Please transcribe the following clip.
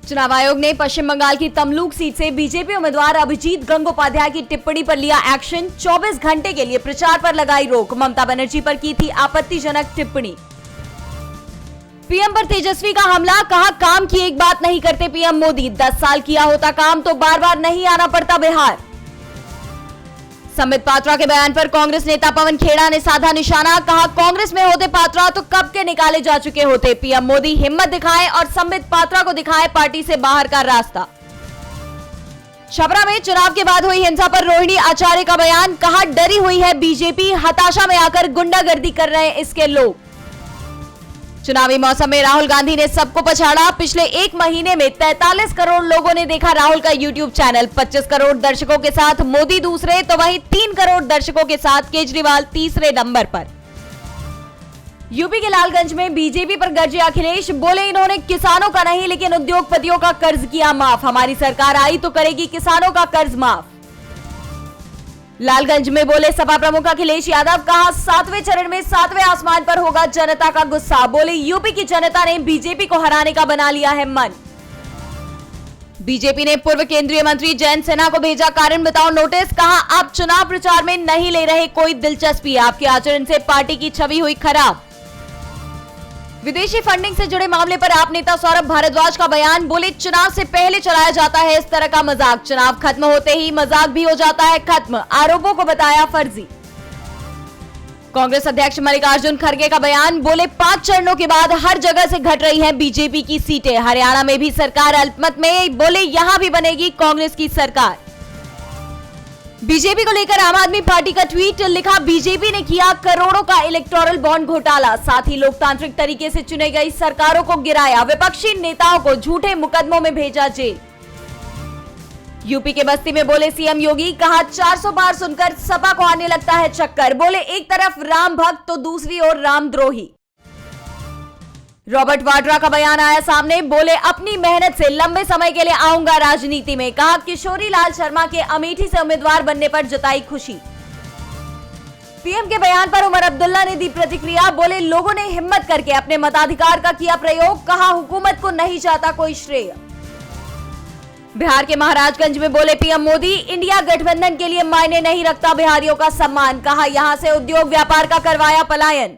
चुनाव आयोग ने पश्चिम बंगाल की तमलुक सीट से बीजेपी उम्मीदवार अभिजीत गंगोपाध्याय की टिप्पणी पर लिया एक्शन। 24 घंटे के लिए प्रचार पर लगाई रोक। ममता बनर्जी पर की थी आपत्तिजनक टिप्पणी। पीएम पर तेजस्वी का हमला, कहा काम की एक बात नहीं करते पीएम मोदी। 10 साल किया होता काम तो बार बार नहीं आना पड़ता बिहार। संबित पात्रा के बयान पर कांग्रेस नेता पवन खेड़ा ने साधा निशाना, कहा कांग्रेस में होते पात्रा तो कब के निकाले जा चुके होते। पीएम मोदी हिम्मत दिखाएं और संबित पात्रा को दिखाएं पार्टी से बाहर का रास्ता। छपरा में चुनाव के बाद हुई हिंसा पर रोहिणी आचार्य का बयान, कहा डरी हुई है बीजेपी, हताशा में आकर गुंडागर्दी कर रहे हैं इसके लोग। चुनावी मौसम में राहुल गांधी ने सबको पछाड़ा। पिछले एक महीने में 43 करोड़ लोगों ने देखा राहुल का यूट्यूब चैनल। 25 करोड़ दर्शकों के साथ मोदी दूसरे तो वहीं 3 करोड़ दर्शकों के साथ केजरीवाल तीसरे नंबर पर। यूपी के लालगंज में बीजेपी पर गरजे अखिलेश, बोले इन्होंने किसानों का नहीं लेकिन उद्योगपतियों का कर्ज किया माफ। हमारी सरकार आई तो करेगी किसानों का कर्ज माफ। लालगंज में बोले सपा प्रमुख अखिलेश यादव, कहा 7वें चरण में 7वें आसमान पर होगा जनता का गुस्सा। बोले यूपी की जनता ने बीजेपी को हराने का बना लिया है मन। बीजेपी ने पूर्व केंद्रीय मंत्री जयंत सिन्हा को भेजा कारण बताओ नोटिस, कहा आप चुनाव प्रचार में नहीं ले रहे कोई दिलचस्पी, आपके आचरण से पार्टी की छवि हुई खराब। विदेशी फंडिंग से जुड़े मामले पर आप नेता सौरभ भारद्वाज का बयान, बोले चुनाव से पहले चलाया जाता है इस तरह का मजाक, चुनाव खत्म होते ही मजाक भी हो जाता है खत्म, आरोपों को बताया फर्जी। कांग्रेस अध्यक्ष मल्लिकार्जुन खड़गे का बयान, बोले 5 चरणों के बाद हर जगह से घट रही हैं बीजेपी की सीटें, हरियाणा में भी सरकार अल्पमत में, बोले यहां भी बनेगी कांग्रेस की सरकार। बीजेपी को लेकर आम आदमी पार्टी का ट्वीट, लिखा बीजेपी ने किया करोड़ों का इलेक्टोरल बॉन्ड घोटाला, साथ ही लोकतांत्रिक तरीके से चुने गई सरकारों को गिराया, विपक्षी नेताओं को झूठे मुकदमों में भेजा जेल। यूपी के बस्ती में बोले सीएम योगी, कहा 400 बार सुनकर सपा को आने लगता है चक्कर, बोले एक तरफ राम भक्त तो दूसरी ओर रामद्रोही। रॉबर्ट वाड्रा का बयान आया सामने, बोले अपनी मेहनत से लंबे समय के लिए आऊंगा राजनीति में, कहा किशोरी लाल शर्मा के अमेठी से उम्मीदवार बनने पर जताई खुशी। पीएम के बयान पर उमर अब्दुल्ला ने दी प्रतिक्रिया, बोले लोगों ने हिम्मत करके अपने मताधिकार का किया प्रयोग, कहा हुकूमत को नहीं चाहता कोई श्रेय। बिहार के महाराजगंज में बोले पीएम मोदी, इंडिया गठबंधन के लिए मायने नहीं रखता बिहारियों का सम्मान, कहा यहां से उद्योग व्यापार का करवाया पलायन।